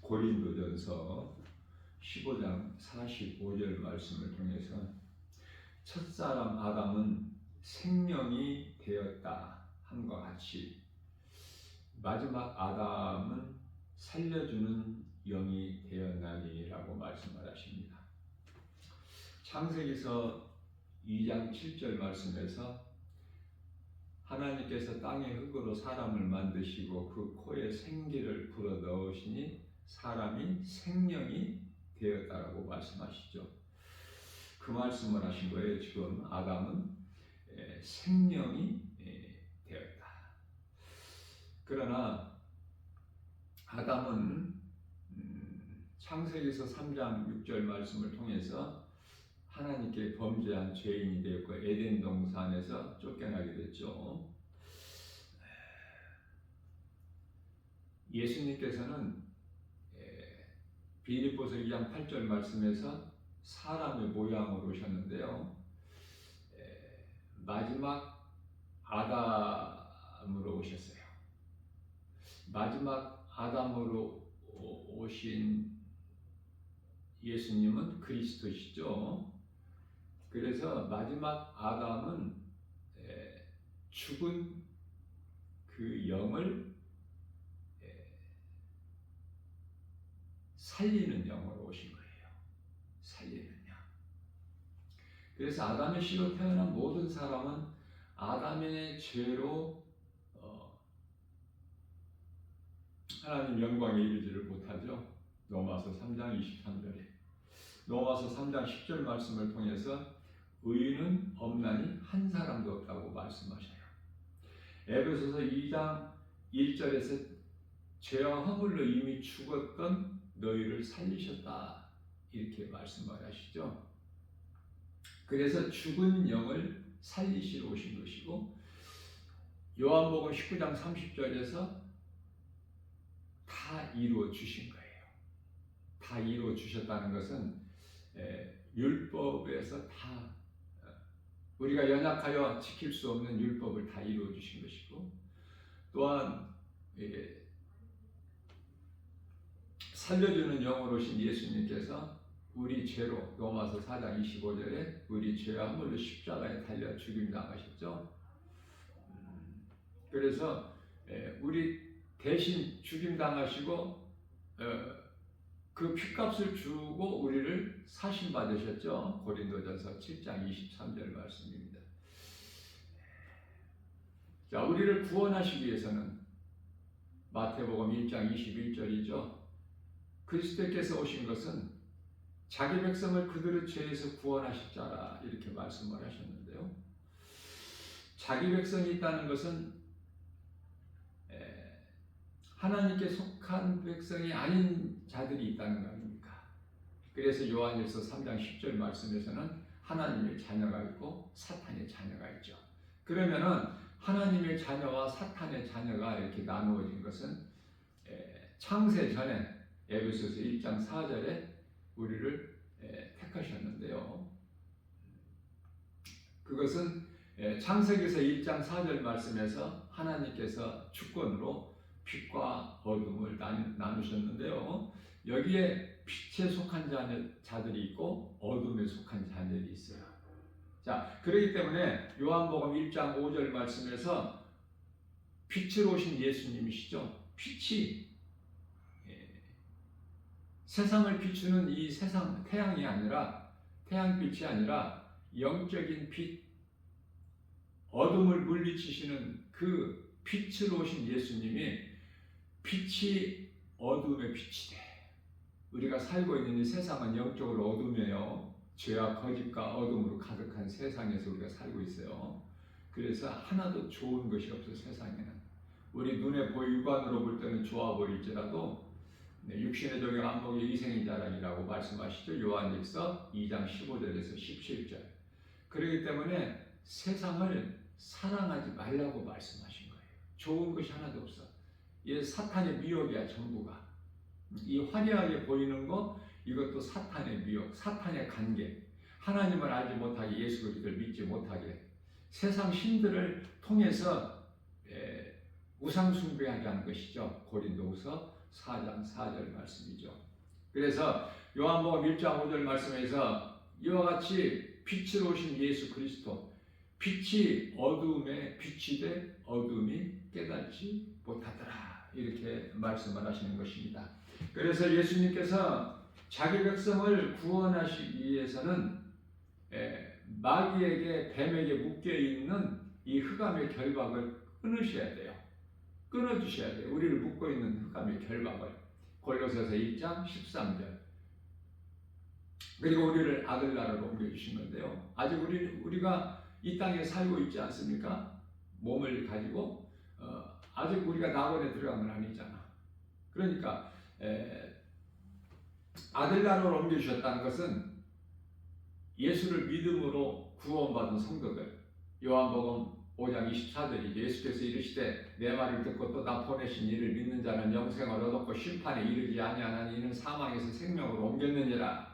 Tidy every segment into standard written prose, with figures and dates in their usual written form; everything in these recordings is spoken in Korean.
고린도전서 15장 45절 말씀을 통해서 첫사람 아담은 생명이 되었다 함과 같이 마지막 아담은 살려주는 영이 되었나니라고 말씀을 하십니다. 창세기서 2장 7절 말씀에서 하나님께서 땅의 흙으로 사람을 만드시고 그 코에 생기를 불어 넣으시니 사람이 생명이 되었다라고 말씀하시죠. 그 말씀을 하신 거예요. 지금 아담은 생명이 되었다. 그러나 아담은 창세기서 3장 6절 말씀을 통해서 하나님께 범죄한 죄인이 되었고 에덴 동산에서 쫓겨나게 됐죠. 예수님께서는 빌립보서 2장 8절 말씀에서 사람의 모양으로 오셨는데요. 마지막 아담으로 오셨어요. 마지막 아담으로 오신 예수님은 그리스도시죠. 그래서 마지막 아담은 죽은 그 영을 살리는 영으로 오신 거예요. 살리는 영. 그래서 아담의 씨로 태어난 모든 사람은 아담의 죄로 하나님 영광에 이르지를 못하죠. 로마서 3장 23절에 로마서 3장 10절 말씀을 통해서 의인은 없나니 한 사람도 없다고 말씀하셔요. 에베소서 2장 1절에서 죄와 허물로 이미 죽었던 너희를 살리셨다 이렇게 말씀을 하시죠. 그래서 죽은 영을 살리시러 오신 것이고 요한복음 19장 30절에서 다 이루어 주신 거예요. 다 이루어 주셨다는 것은 율법에서 다 우리가 연약하여 지킬 수 없는 율법을 다 이루어 주신 것이고 또한 살려주는 영으로 오신 예수님께서 우리 죄로 로마서 4장 25절에 우리 죄와 허물로 십자가에 달려 죽임당하셨죠. 그래서 우리 대신 죽임당하시고 그 핏값을 주고 우리를 사신받으셨죠. 고린도전서 7장 23절 말씀입니다. 자, 우리를 구원하시기 위해서는 마태복음 1장 21절이죠. 그리스도께서 오신 것은 자기 백성을 그들의 죄에서 구원하실 자라 이렇게 말씀을 하셨는데요. 자기 백성이 있다는 것은 하나님께 속한 백성이 아닌 자들이 있다는 거 아닙니까? 그래서 요한일서 3장 10절 말씀에서는 하나님의 자녀가 있고 사탄의 자녀가 있죠. 그러면은 하나님의 자녀와 사탄의 자녀가 이렇게 나누어진 것은 창세 전에 에베소서 1장 4절에 우리를 택하셨는데요. 그것은 창세기서 1장 4절 말씀에서 하나님께서 주권으로 빛과 어둠을 나누셨는데요. 여기에 빛에 속한 자들이 있고 어둠에 속한 자들이 있어요. 자, 그렇기 때문에 요한복음 1장 5절 말씀에서 빛으로 오신 예수님이시죠. 빛이 세상을 비추는 이 세상 태양이 아니라 태양빛이 아니라 영적인 빛, 어둠을 물리치시는 그 빛으로 오신 예수님이 빛이 어둠의 빛이 돼. 우리가 살고 있는 이 세상은 영적으로 어둠이에요. 죄와 거짓과 어둠으로 가득한 세상에서 우리가 살고 있어요. 그래서 하나도 좋은 것이 없어 세상에는. 우리 눈에 육안으로 볼 때는 좋아 보일지라도 육신의 종이 안목의 이생인 자랑이라고 말씀하시죠. 요한일서 2장 15절에서 17절. 그렇기 때문에 세상을 사랑하지 말라고 말씀하신 거예요. 좋은 것이 하나도 없어. 이 사탄의 미혹이야 전부가. 이 화려하게 보이는 거 이것도 사탄의 미혹, 사탄의 관계. 하나님을 알지 못하게 예수 그리스도를 믿지 못하게 세상 신들을 통해서 우상 숭배하게 하는 것이죠. 고린도후서 4장 4절 말씀이죠. 그래서 요한복음 1장 5절 말씀에서 이와 같이 빛으로 오신 예수 그리스도, 빛이 어두움에 빛이 돼 어두움이 깨닫지 못하더라, 이렇게 말씀을 하시는 것입니다. 그래서 예수님께서 자기 백성을 구원하시기 위해서는 마귀에게, 뱀에게 묶여있는 이 흑암의 결박을 끊으셔야 돼요. 끊어주셔야 돼요. 우리를 묶고 있는 흑암의 결박을. 골로새서 1장 13절. 그리고 우리를 아들나라로 옮겨주신 건데요. 아직 우리가 이 땅에 살고 있지 않습니까? 몸을 가지고 아직 우리가 낙원에 들어간 건 아니잖아. 그러니까 아들나라로 옮겨주셨다는 것은 예수를 믿음으로 구원받은 성도들, 요한복음 5장 24절이죠. 예수께서 이르시되 내 말을 듣고 또 나 보내신 이를 믿는 자는 영생을 얻었고 심판에 이르지 아니하나니 이는 사망에서 생명으로 옮겼느니라.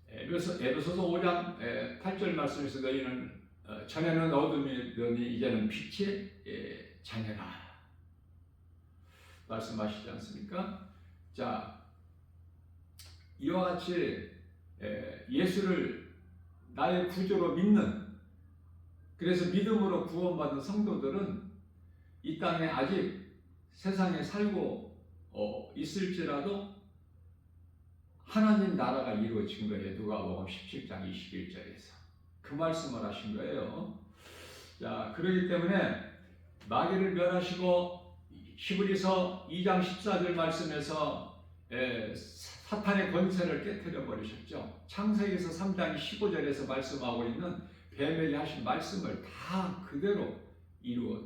에베소서 5장 8절 말씀에서 너희는 전에는 어둠이더니 이제는 빛의 자녀라 말씀하시지 않습니까? 자, 이와 같이 예수를 나의 구주로 믿는, 그래서 믿음으로 구원받은 성도들은 이 땅에 아직 세상에 살고 있을지라도 하나님 나라가 이루어진 거예요. 누가복음 17장 21절에서 그 말씀을 하신 거예요. 자, 그렇기 때문에 마귀를 멸하시고 히브리서 2장 14절 말씀에서 사탄의 권세를 깨뜨려 버리셨죠. 창세기에서 3장 15절에서 말씀하고 있는 뱀에게 하신 말씀을 다 그대로 이루어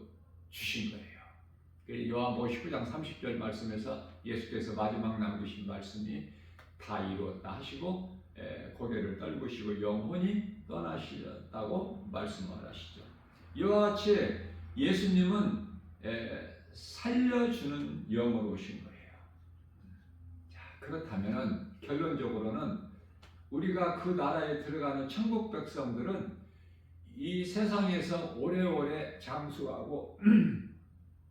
주신 거예요. 요한복음 19장 30절 말씀에서 예수께서 마지막 남기신 말씀이 다 이루었다 하시고 고개를 떨구시고 영혼이 떠나시렸다고 말씀을 하시죠. 이와 같이 예수님은 살려주는 영으로 오신 거예요. 자, 그렇다면 결론적으로는 우리가 그 나라에 들어가는 천국 백성들은 이 세상에서 오래오래 장수하고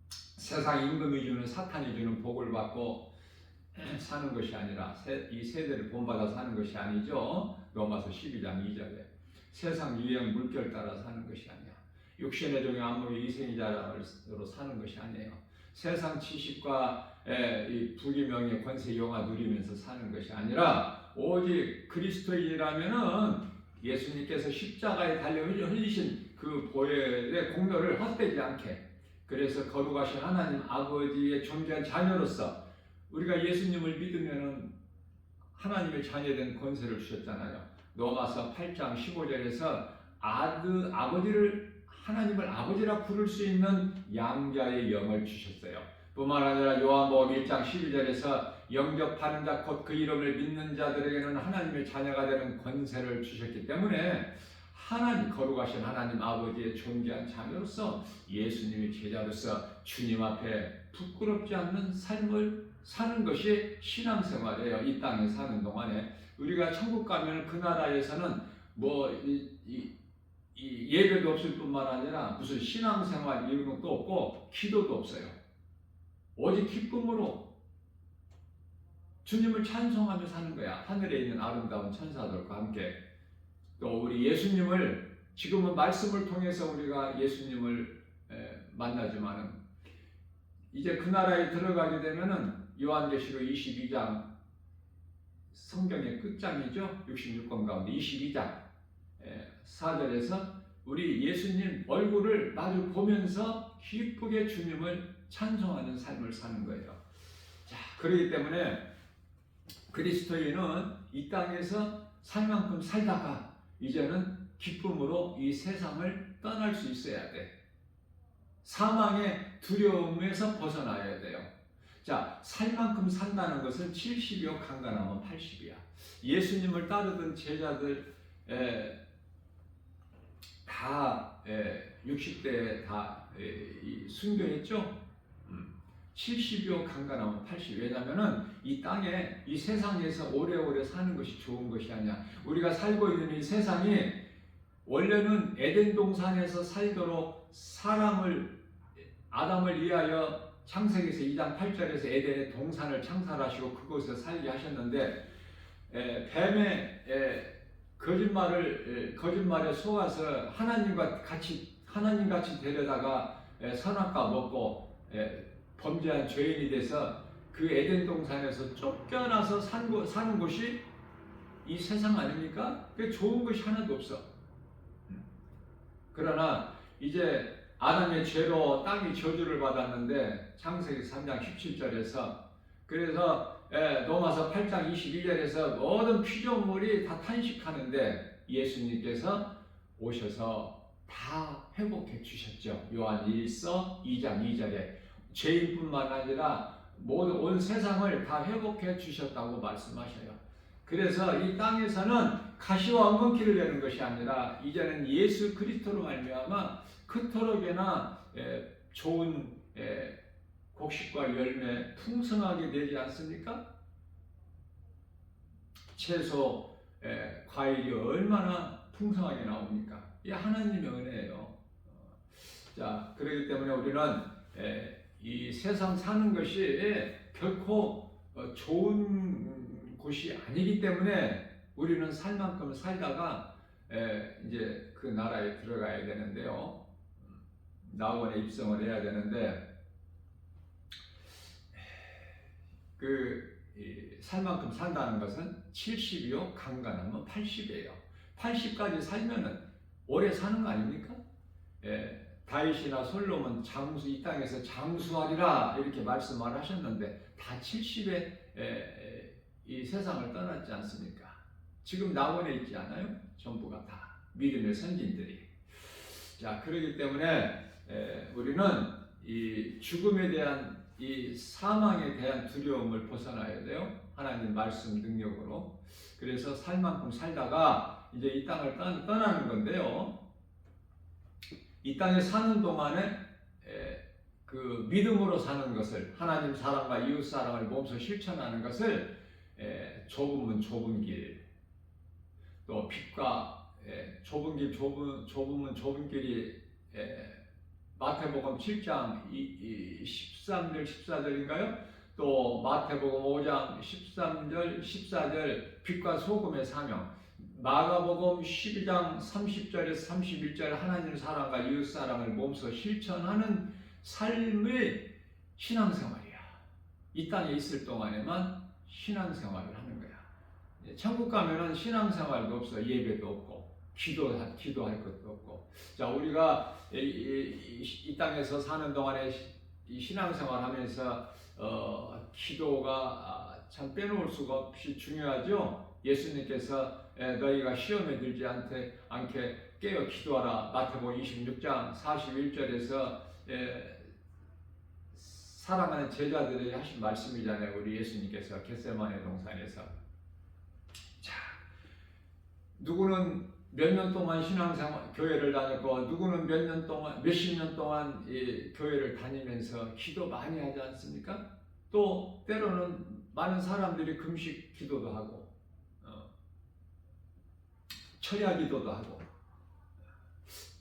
세상 임금이 주는, 사탄이 주는 복을 받고 사는 것이 아니라 이 세대를 본받아 사는 것이 아니죠. 로마서 12장 2절에 세상 유행 물결 따라 사는 것이 아니야. 육신의 종이 안목의 이생이자로 사는 것이 아니에요. 세상 지식과 이 부귀명예 권세 영화 누리면서 사는 것이 아니라 오직 그리스도인이라면은 예수님께서 십자가에 달려 흘리신 그 보혈의 공로를 헛되지 않게, 그래서 거룩하신 하나님 아버지의 존귀한 자녀로서 우리가 예수님을 믿으면은 하나님의 자녀된 권세를 주셨잖아요. 로마서 8장 15절에서 하나님을 아버지라 부를 수 있는 양자의 영을 주셨어요. 뿐만 아니라 요한복음 1장 12절에서 영접하는 자 곧 그 이름을 믿는 자들에게는 하나님의 자녀가 되는 권세를 주셨기 때문에 거룩하신 하나님 아버지의 존귀한 자녀로서 예수님의 제자로서 주님 앞에 부끄럽지 않는 삶을 사는 것이 신앙생활이에요. 이 땅에 사는 동안에 우리가 천국 가면 그 나라에서는 예배도 없을 뿐만 아니라 무슨 신앙생활 이런 것도 없고 기도도 없어요. 오직 기쁨으로 주님을 찬송하며 사는 거야. 하늘에 있는 아름다운 천사들과 함께. 또 우리 예수님을, 지금은 말씀을 통해서 우리가 예수님을 만나지만은 이제 그 나라에 들어가게 되면은 요한계시록 22장, 성경의 끝장이죠. 66권 가운데 22장 4절에서 우리 예수님 얼굴을 마주 보면서 기쁘게 주님을 찬송하는 삶을 사는 거예요. 자, 그렇기 때문에 그리스도인은 이 땅에서 살 만큼 살다가 이제는 기쁨으로 이 세상을 떠날 수 있어야 돼. 사망의 두려움에서 벗어나야 돼요. 자, 살 만큼 산다는 것은 70이요 강간하면 80이야. 예수님을 따르던 제자들 다 60대에 다 순교했죠. 70여 강간하면 80. 왜냐하면은 이 땅에, 이 세상에서 오래오래 사는 것이 좋은 것이 아니야. 우리가 살고 있는 이 세상이 원래는 에덴 동산에서 살도록 아담을 위하여 창세기에서 2장 8절에서 에덴의 동산을 창설하시고 그곳에서 살게 하셨는데 뱀의 거짓말에 속아서 하나님 같이 데려다가 선악과 먹고 범죄한 죄인이 돼서 그 에덴 동산에서 쫓겨나서 사는 곳이 이 세상 아닙니까? 그 좋은 것이 하나도 없어. 그러나 이제 아담의 죄로 땅이 저주를 받았는데 창세기 3장 17절에서 그래서 로마서 8장 22절에서 모든 피조물이 다 탄식하는데 예수님께서 오셔서 다 회복해 주셨죠. 요한 1서 2장 2절에 죄인뿐만 아니라 모든 온 세상을 다 회복해 주셨다고 말씀하셔요. 그래서 이 땅에서는 가시와 엉겅퀴를 내는 것이 아니라 이제는 예수 그리스도로 말미암아 그토록이나 좋은 곡식과 열매 풍성하게 되지 않습니까? 채소, 과일이 얼마나 풍성하게 나옵니까? 이 하나님의 은혜예요. 자, 그렇기 때문에 우리는 이 세상 사는 것이 결코 좋은 곳이 아니기 때문에 우리는 살 만큼 살다가 이제 그 나라에 들어가야 되는데요. 낙원에 입성을 해야 되는데 살 만큼 산다는 것은 70이요, 강간하면 80이에요. 80까지 살면은 오래 사는 거 아닙니까? 다윗이나 솔로몬 이 땅에서 장수하리라 이렇게 말씀을 하셨는데 다 70에 이 세상을 떠났지 않습니까? 지금 낙원에 있지 않아요? 전부가 다 믿음의 선진들이. 자, 그렇기 때문에 우리는 이 죽음에 대한 이 사망에 대한 두려움을 벗어나야 돼요. 하나님 말씀 능력으로. 그래서 살 만큼 살다가 이제 이 땅을 떠나는 건데요. 이 땅에 사는 동안에 그 믿음으로 사는 것을, 하나님 사랑과 이웃 사랑을 몸소 실천하는 것을 좁으면 좁은 길, 또 빛과 좁은 길, 좁으면 좁은 길이 마태복음 7장 13절 14절인가요? 또 마태복음 5장 13절 14절 빛과 소금의 사명, 마가복음 12장 30절에서 31절 하나님 사랑과 이웃 사랑을 몸소 실천하는 삶의 신앙생활이야. 이 땅에 있을 동안에만 신앙생활을 하는 거야. 천국 가면은 신앙생활도 없어. 예배도 없고 기도할 것도 없고. 자, 우리가 이 땅에서 사는 동안에 이 신앙생활하면서 기도가 참 빼놓을 수가 없이 중요하죠. 예수님께서 너희가 시험에 들지 않게 깨어 기도하라. 마태복음 26장 41절에서 사랑하는 제자들에게 하신 말씀이잖아요. 우리 예수님께서 겟세마네 동산에서. 자, 누구는 몇 년 동안 신앙생활 교회를 다녔고 누구는 몇십 년 동안 이 교회를 다니면서 기도 많이 하지 않습니까? 또 때로는 많은 사람들이 금식 기도도 하고 철야 기도도 하고.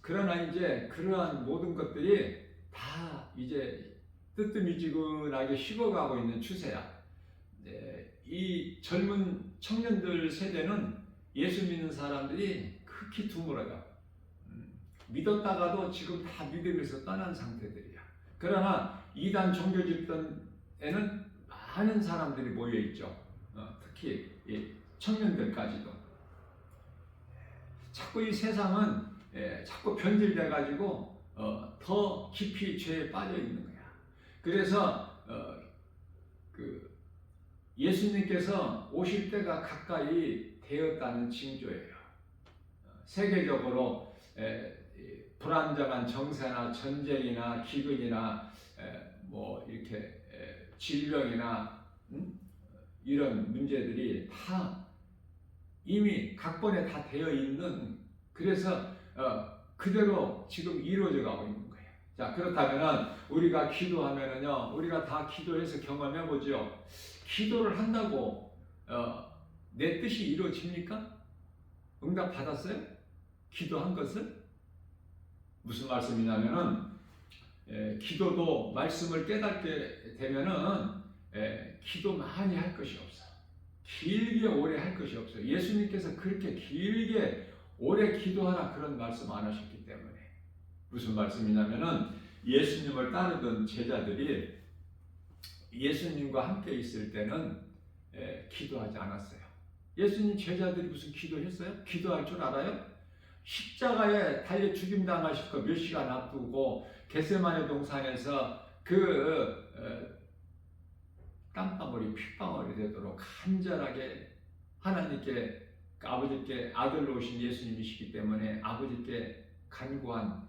그러나 이제 그러한 모든 것들이 다 이제 뜨뜻미지근하게 식어가고 있는 추세야. 이 젊은 청년들 세대는 예수 믿는 사람들이 극히 드물어요. 믿었다가도 지금 다 믿음에서 떠난 상태들이야. 그러나 이단 종교 집단에는 많은 사람들이 모여 있죠. 특히 청년들까지도. 자꾸 이 세상은 자꾸 변질돼 가지고 더 깊이 죄에 빠져 있는 거야. 그래서 예수님께서 오실 때가 가까이 되었다는 징조예요. 세계적으로 불안정한 정세나 전쟁이나 기근이나 뭐 이렇게 질병이나 이런 문제들이 다 이미 각본에 다 되어 있는, 그래서 그대로 지금 이루어져 가고 있는 거예요. 자, 그렇다면 우리가 기도하면은요, 우리가 다 기도해서 경험해 보죠. 기도를 한다고 내 뜻이 이루어집니까? 응답 받았어요? 기도한 것을? 무슨 말씀이냐면은 기도도 말씀을 깨닫게 되면은 기도 많이 할 것이 없어. 길게 오래 할 것이 없어요. 예수님께서 그렇게 길게 오래 기도하라 그런 말씀 안 하셨기 때문에. 무슨 말씀이냐면은 예수님을 따르던 제자들이 예수님과 함께 있을 때는 기도하지 않았어요. 예수님 제자들이 무슨 기도했어요? 기도할 줄 알아요? 십자가에 달려 죽임당하실 거 몇 시간 앞두고 겟세마네 동산에서 땀방울이 핏방울이 되도록 간절하게 하나님께 아버지께 아들로 오신 예수님이시기 때문에 아버지께 간구한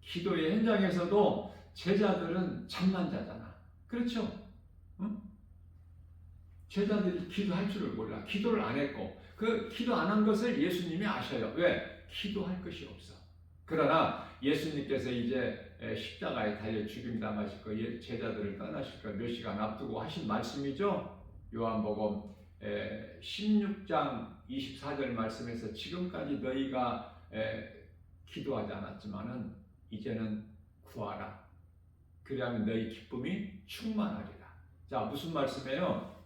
기도의 현장에서도 제자들은 잠만 자잖아. 그렇죠? 응? 제자들이 기도할 줄을 몰라. 기도를 안 했고 기도 안 한 것을 예수님이 아셔요. 왜? 기도할 것이 없어. 그러나 예수님께서 이제 십자가에 달려 죽임당하실 거, 제자들을 떠나실 거 몇 시간 앞두고 하신 말씀이죠. 요한복음 16장 24절 말씀에서 지금까지 너희가 기도하지 않았지만은 이제는 구하라. 그리하면 너희 기쁨이 충만하리라. 자, 무슨 말씀이에요?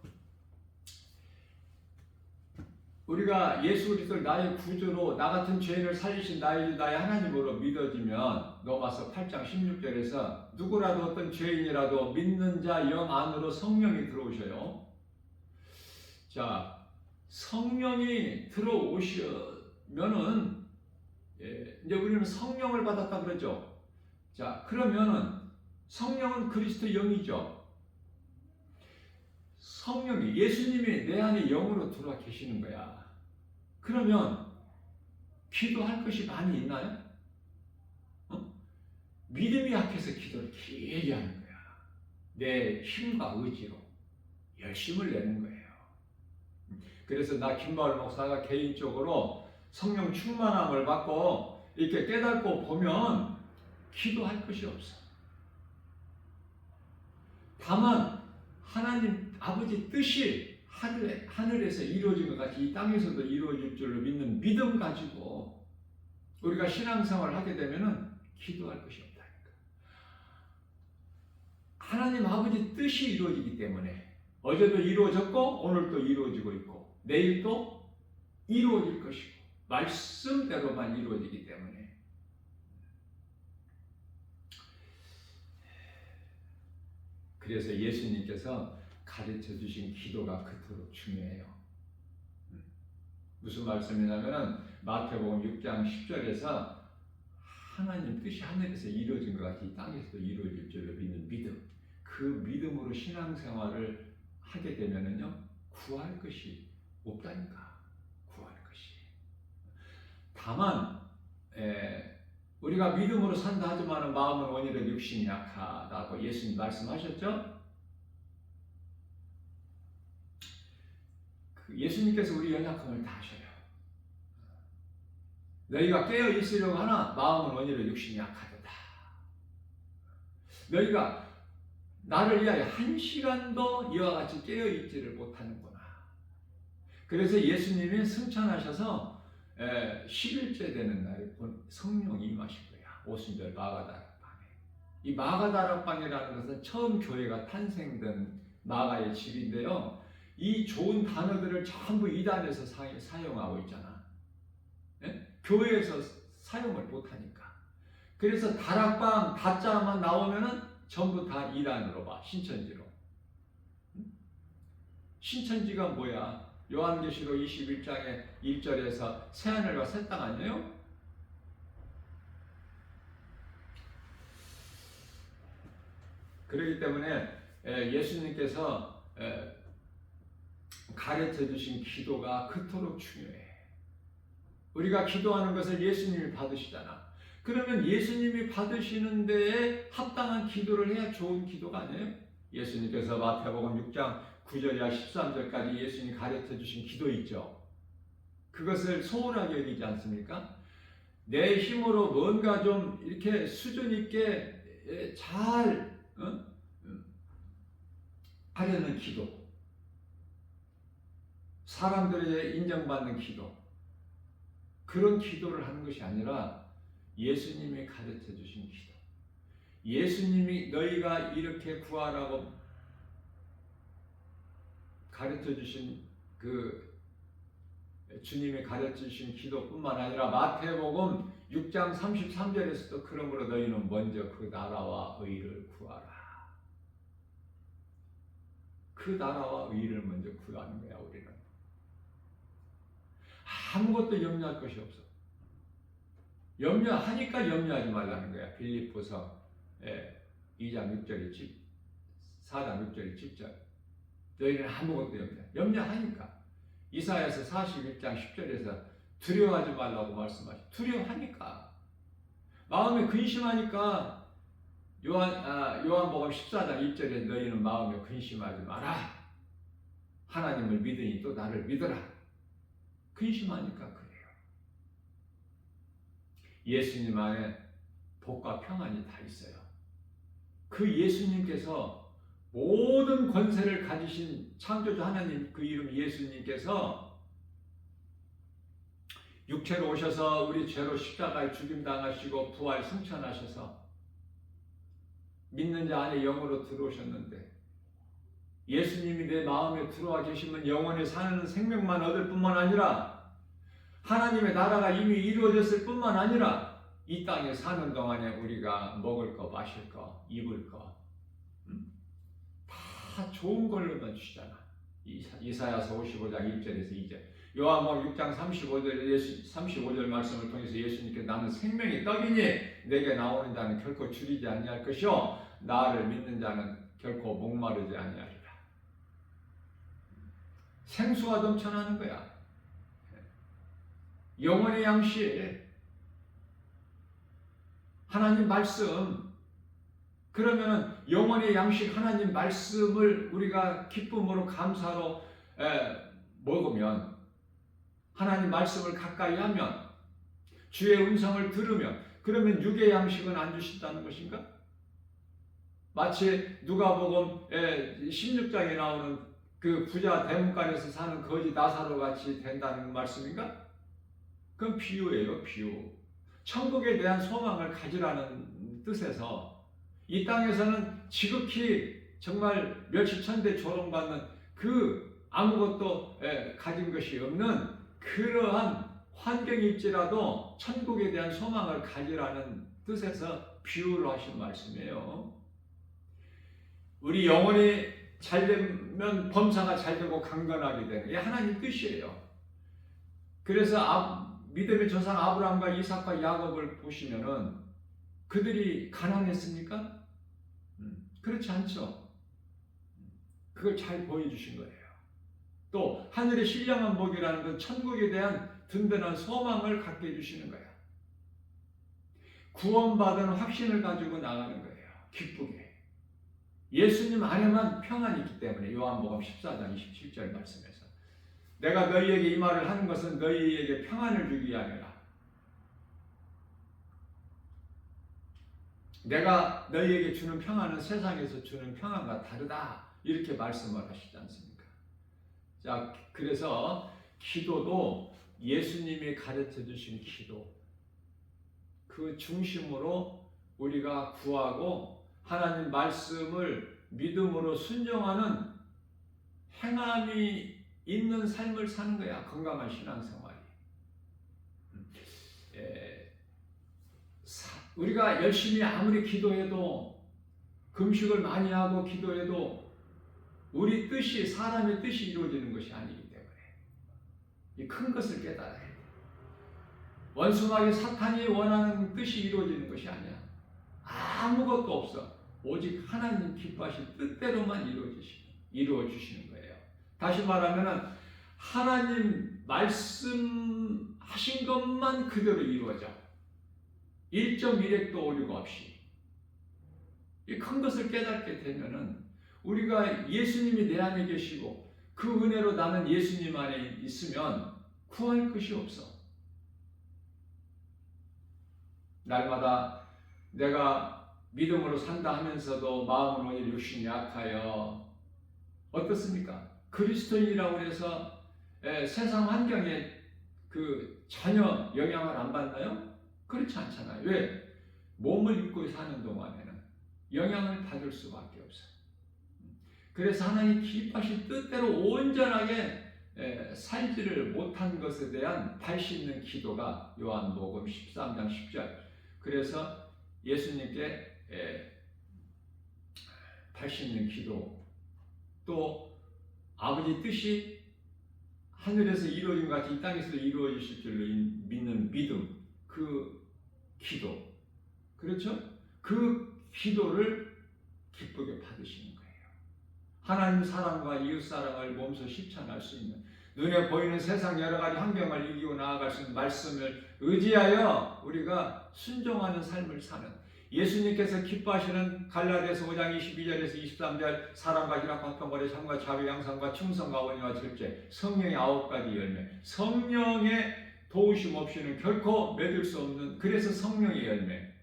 우리가 예수 그리스도를 나의 구주로 나 같은 죄인을 살리신 나의 하나님으로 믿어지면 로마서 8장 16절에서 누구라도 어떤 죄인이라도 믿는 자 영 안으로 성령이 들어오셔요. 자, 성령이 들어오시면은 이제 우리는 성령을 받았다 그러죠. 자, 그러면은 성령은 그리스도 영이죠. 성령이 예수님이 내 안에 영으로 들어와 계시는 거야. 그러면 기도할 것이 많이 있나요? 믿음이 약해서 기도를 길게 하는 거야. 내 힘과 의지로 열심을 내는 거예요. 그래서 나 김마을 목사가 개인적으로 성령 충만함을 받고 이렇게 깨닫고 보면 기도할 것이 없어. 다만 하나님 아버지 뜻이 하늘에서 이루어진 것 같이 이 땅에서도 이루어질 줄로 믿는 믿음 가지고 우리가 신앙생활을 하게 되면은 기도할 것이 없다니까. 하나님 아버지 뜻이 이루어지기 때문에 어제도 이루어졌고 오늘도 이루어지고 있고 내일도 이루어질 것이고 말씀대로만 이루어지기 때문에 그래서 예수님께서 가르쳐 주신 기도가 그토록 중요해요. 무슨 말씀이냐면은 마태복음 6장 10절에서 하나님 뜻이 하늘에서 이루어진 것 같이 이 땅에서도 이루어질 줄로 믿는 믿음. 그 믿음으로 신앙생활을 하게 되면은요 구할 것이 없다니까. 구할 것이. 다만 우리가 믿음으로 산다 하지만 마음은 원이라 육신이 약하다고 예수님 말씀하셨죠? 예수님께서 우리 연약함을 다 아셔요. 너희가 깨어 있으려고 하나 마음은 원이라 육신이 약하도다. 너희가 나를 위하여 한 시간도 이와 같이 깨어 있지를 못하는구나. 그래서 예수님이 승천하셔서 10일째 되는 날에 성령이 임하신 거야. 오순절 마가다락방에. 이 마가다락방이라는 것은 처음 교회가 탄생된 마가의 집인데요. 이 좋은 단어들을 전부 이단에서 사용하고 있잖아. 예? 교회에서 사용을 못하니까. 그래서 다락방 다자만 나오면은 전부 다 이단으로 봐. 신천지로. 신천지가 뭐야? 요한계시록 21장의 1절에서 새하늘과 새 땅 아니에요? 그렇기 때문에 예수님께서 가르쳐 주신 기도가 그토록 중요해. 우리가 기도하는 것을 예수님이 받으시잖아. 그러면 예수님이 받으시는 데에 합당한 기도를 해야 좋은 기도가 아니에요? 예수님께서 마태복음 6장 9절이야 13절까지 예수님이 가르쳐 주신 기도 있죠. 그것을 소홀하게 여기지 않습니까? 내 힘으로 뭔가 좀 이렇게 수준 있게 잘 하려는 기도, 사람들에게 인정받는 기도, 그런 기도를 하는 것이 아니라 예수님이 가르쳐 주신 기도, 예수님이 너희가 이렇게 구하라고 가르쳐 주신 그 주님이 가르쳐 주신 기도뿐만 아니라 마태복음 6장 33절에서도 그러므로 너희는 먼저 그 나라와 의를 구하라. 그 나라와 의를 먼저 구하는 거야. 우리는 아무것도 염려할 것이 없어. 염려하니까 염려하지 말라는 거야. 빌립보서 2장 6절에 4장 6절에 10절. 너희는 아무것도 염려하니까. 이사야서 41장 10절에서 두려워하지 말라고 말씀하시죠. 두려워하니까. 마음에 근심하니까 요한복음 14장 1절에 너희는 마음에 근심하지 마라. 하나님을 믿으니 또 나를 믿어라. 근심하니까 그래요. 예수님 안에 복과 평안이 다 있어요. 그 예수님께서 모든 권세를 가지신 창조주 하나님 그 이름 예수님께서 육체로 오셔서 우리 죄로 십자가에 죽임당하시고 부활 승천하셔서 믿는 자 안에 영으로 들어오셨는데 예수님이 내 마음에 들어와 계시면 영원히 사는 생명만 얻을 뿐만 아니라 하나님의 나라가 이미 이루어졌을 뿐만 아니라 이 땅에 사는 동안에 우리가 먹을 거, 마실 거, 입을 거 다 좋은 걸로만 주시잖아. 이사야서 55장 1절에서 2절, 요한복음 6장 35절 말씀을 통해서 예수님께 나는 생명의 떡이니 내게 나오는 자는 결코 줄이지 아니할 것이요 나를 믿는 자는 결코 목마르지 아니하리라. 생수가 넘쳐나는 거야. 영혼의 양식, 하나님 말씀. 그러면은 영혼의 양식 하나님 말씀을 우리가 기쁨으로 감사로 먹으면, 하나님 말씀을 가까이 하면, 주의 음성을 들으면, 그러면 육의 양식은 안 주신다는 것인가? 마치 누가복음 16장에 나오는 그 부자 대문간에서 사는 거지 나사로 같이 된다는 말씀인가? 그건 비유예요, 비유. 천국에 대한 소망을 가지라는 뜻에서 이 땅에서는 지극히 정말 멸시천대 조롱받는 그 아무것도 가진 것이 없는 그러한 환경일지라도 천국에 대한 소망을 가지라는 뜻에서 비유로 하신 말씀이에요. 우리 영혼이 잘 되면 범사가 잘 되고 강건하게 되는 게 하나님 뜻이에요. 그래서 믿음의 조상 아브라함과 이삭과 야곱을 보시면은 그들이 가난했습니까? 그렇지 않죠. 그걸 잘 보여주신 거예요. 또 하늘의 신령한 복이라는 건 천국에 대한 든든한 소망을 갖게 해주시는 거예요. 구원받은 확신을 가지고 나가는 거예요. 기쁘게. 예수님 안에만 평안이 있기 때문에 요한복음 14장 27절 말씀에서 내가 너희에게 이 말을 하는 것은 너희에게 평안을 주기 위함이라. 내가 너희에게 주는 평안은 세상에서 주는 평안과 다르다. 이렇게 말씀을 하시지 않습니까? 자, 그래서 기도도 예수님이 가르쳐 주신 기도, 그 중심으로 우리가 구하고 하나님 말씀을 믿음으로 순종하는 행함이 있는 삶을 사는 거야. 건강한 신앙생활이. 우리가 열심히 아무리 기도해도, 금식을 많이 하고 기도해도 우리 뜻이, 사람의 뜻이 이루어지는 것이 아니기 때문에 이 큰 것을 깨달아야 돼. 원수마귀 사탄이 원하는 뜻이 이루어지는 것이 아니야. 아무것도 없어. 오직 하나님 기뻐하신 뜻대로만 이루어 주시는 거예요. 다시 말하면 하나님 말씀하신 것만 그대로 이루어져. 1.1획도 오류가 없이. 이 큰 것을 깨닫게 되면은 우리가 예수님이 내 안에 계시고 그 은혜로 나는 예수님 안에 있으면 구할 것이 없어. 날마다 내가 믿음으로 산다 하면서도 마음은 오히려 육신이 약하여 어떻습니까? 그리스도인이라고 해서 세상 환경에 그 전혀 영향을 안 받나요? 그렇지 않잖아요. 왜? 몸을 입고 사는 동안에는 영향을 받을 수밖에 없어요. 그래서 하나님 기뻐하신 뜻대로 온전하게 살지를 못한 것에 대한 발심 있는 기도가 요한복음 13장 10절. 그래서 예수님께 발심 있는 기도, 또 아버지 뜻이 하늘에서 이루어진 것 같이 이 땅에서도 이루어지실 줄로 믿는 믿음, 그 기도, 그렇죠? 그 기도를 기쁘게 받으시는 거예요. 하나님 사랑과 이웃 사랑을 몸소 실천할 수 있는, 눈에 보이는 세상 여러 가지 환경을 이기고 나아갈 수 있는 말씀을 의지하여 우리가 순종하는 삶을 사는, 예수님께서 기뻐하시는 갈라디아서 5장 22절에서 23절 사랑과 희락과 평강과 참과 자비 양상과 충성과 온유와 절제, 성령의 9가지 열매, 성령의 도우심 없이는 결코 맺을 수 없는, 그래서 성령의 열매,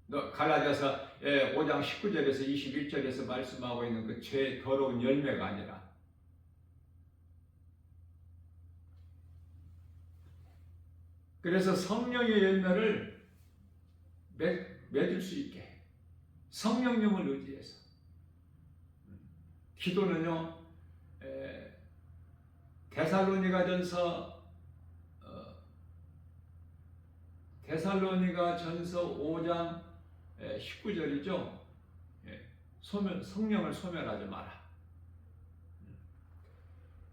갈라디아서 5장 19절에서 21절에서 말씀하고 있는 그 죄 더러운 열매가 아니라, 그래서 성령의 열매를 맺을 수 있게 성령님을 의지해서, 기도는요, 데살로니가전서 5장 19절이죠. 성령을 소멸하지 마라.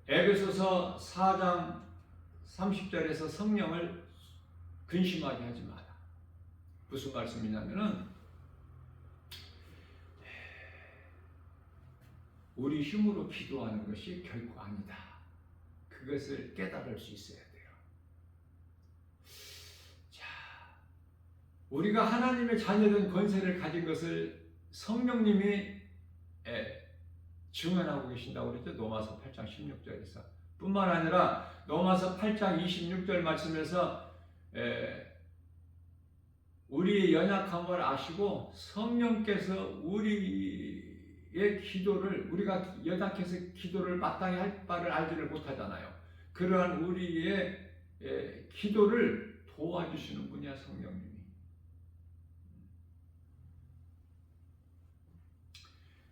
에베소서 4장 30절에서 성령을 근심하게 하지 마라. 무슨 말씀이냐면은, 우리 힘으로 기도하는 것이 결코 아니다. 그것을 깨달을 수 있어야 돼요. 자, 우리가 하나님의 자녀된 권세를 가진 것을 성령님이 증언하고 계신다고 그랬죠. 로마서 8장 16절에서. 뿐만 아니라 로마서 8장 26절 말씀에서 우리의 연약함을 아시고 성령께서 우리의 기도를, 우리가 연약해서 기도를 마땅히 할 바를 알지를 못하잖아요. 그러한 우리의 기도를 도와주시는 분이야, 성령님이.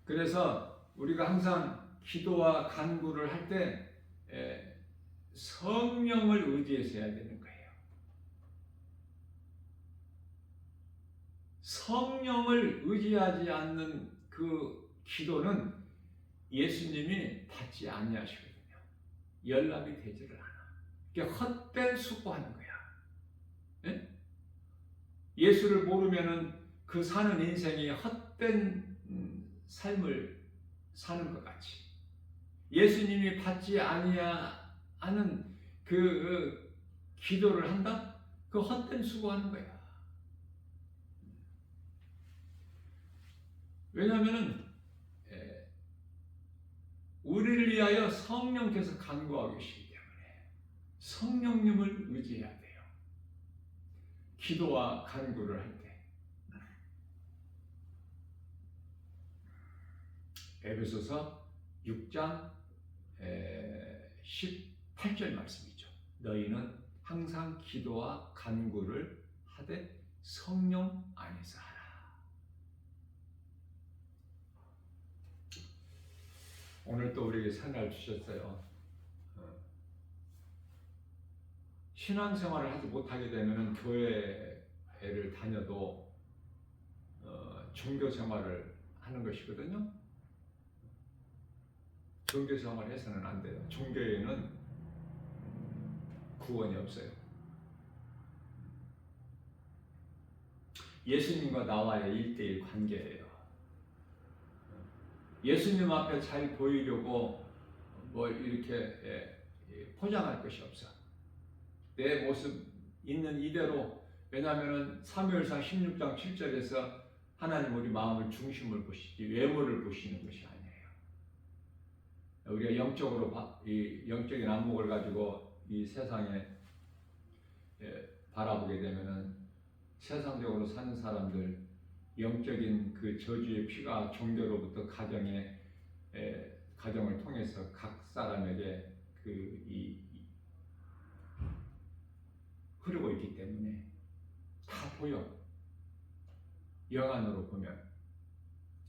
그래서 우리가 항상 기도와 간구를 할 때 성령을 의지해서 해야 되는 거예요. 성령을 의지하지 않는 그 기도는 예수님이 받지 아니하시거든요. 연락이 되지를 않아. 그러니까 헛된 수고하는 거야. 네? 예수를 모르면은 그 사는 인생이 헛된 삶을 사는 것 같이, 예수님이 받지 아니하는 그 기도를 한다? 그 헛된 수고하는 거야. 왜냐하면은 우리를 위하여 성령께서 간구하고 계시기 때문에 성령님을 의지해야 돼요. 기도와 간구를 할 때. 에베소서 6장 18절 말씀이죠. 너희는 항상 기도와 간구를 하되 성령 안에서 하라. 오늘 또 우리에게 새날 주셨어요. 신앙생활을 하지 못하게 되면 교회를 다녀도 종교생활을 하는 것이거든요. 종교생활을 해서는 안 돼요. 종교에는 구원이 없어요. 예수님과 나와의 1대1 관계예요. 예수님 앞에 잘 보이려고 뭐 이렇게 포장할 것이 없어. 내 모습 있는 이대로, 왜냐하면 사무엘상 16장 7절에서 하나님 우리 마음을 중심을 보시지 외모를 보시는 것이 아니에요. 우리가 영적으로 이 영적인 안목을 가지고 이 세상에 바라보게 되면은 세상적으로 사는 사람들, 영적인 그 저주의 피가 종교로부터 가정을 통해서 각 사람에게 흐르고 있기 때문에 다 보여. 영안으로 보면.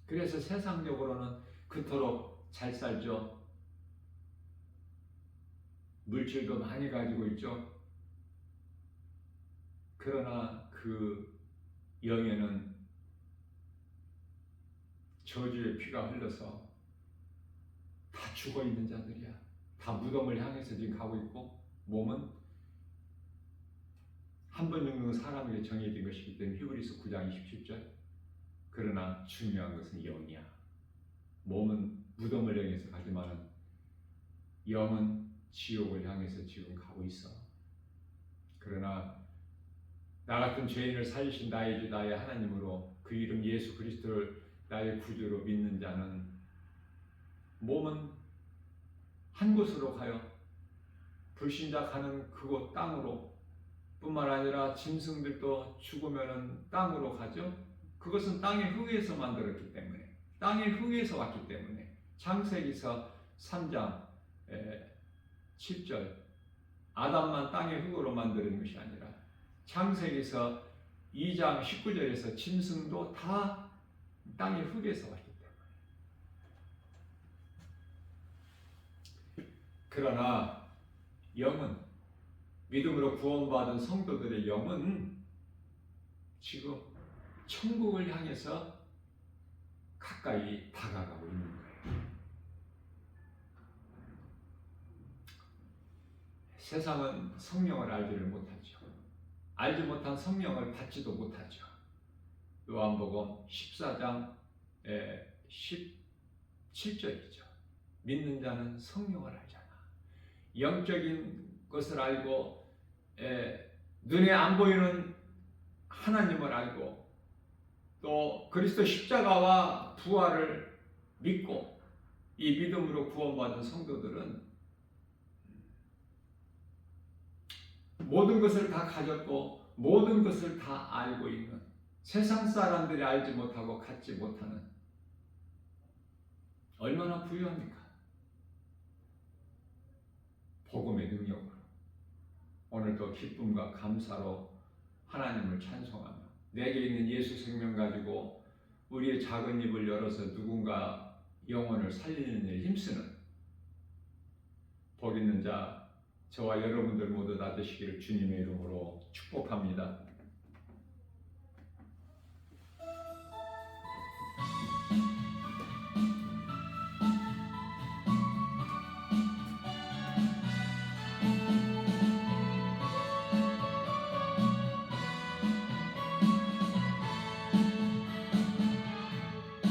그래서 세상적으로는 그토록 잘 살죠. 물질도 많이 가지고 있죠. 그러나 그 영에는 저주의 피가 흘러서 다 죽어 있는 자들이야. 다 무덤을 향해서 지금 가고 있고, 몸은 한 번 죽는 사람에게 정해진 것이기 때문에 히브리서 9장 27절. 그러나 중요한 것은 영이야. 몸은 무덤을 향해서 가지만 영은 지옥을 향해서 지금 가고 있어. 그러나 나 같은 죄인을 살리신 나의 주 나의 하나님으로 그 이름 예수 그리스도를 나의 구주로 믿는 자는 몸은 한 곳으로 가요. 불신자 가는 그곳 땅으로, 뿐만 아니라 짐승들도 죽으면 땅으로 가죠. 그것은 땅의 흙에서 만들었기 때문에, 땅의 흙에서 왔기 때문에. 창세기서 3장 7절, 아담만 땅의 흙으로 만드는 것이 아니라 창세기서 2장 19절에서 짐승도 다 땅의 흙에서 왔기 때문에. 그러나 영은, 믿음으로 구원받은 성도들의 영은 지금 천국을 향해서 가까이 다가가고 있는 거예요. 세상은 성령을 알지를 못하죠. 알지 못한 성령을 받지도 못하죠. 요한복음 14장 17절이죠. 믿는 자는 성령을 알잖아. 영적인 것을 알고 눈에 안 보이는 하나님을 알고 또 그리스도 십자가와 부활을 믿고 이 믿음으로 구원받은 성도들은 모든 것을 다 가졌고 모든 것을 다 알고 있는, 세상 사람들이 알지 못하고 갖지 못하는, 얼마나 부유합니까? 복음의 능력으로 오늘도 기쁨과 감사로 하나님을 찬송하며 내게 있는 예수 생명 가지고 우리의 작은 입을 열어서 누군가 영혼을 살리는 일에 힘쓰는 복 있는 자 저와 여러분들 모두 다 되시기를 주님의 이름으로 축복합니다.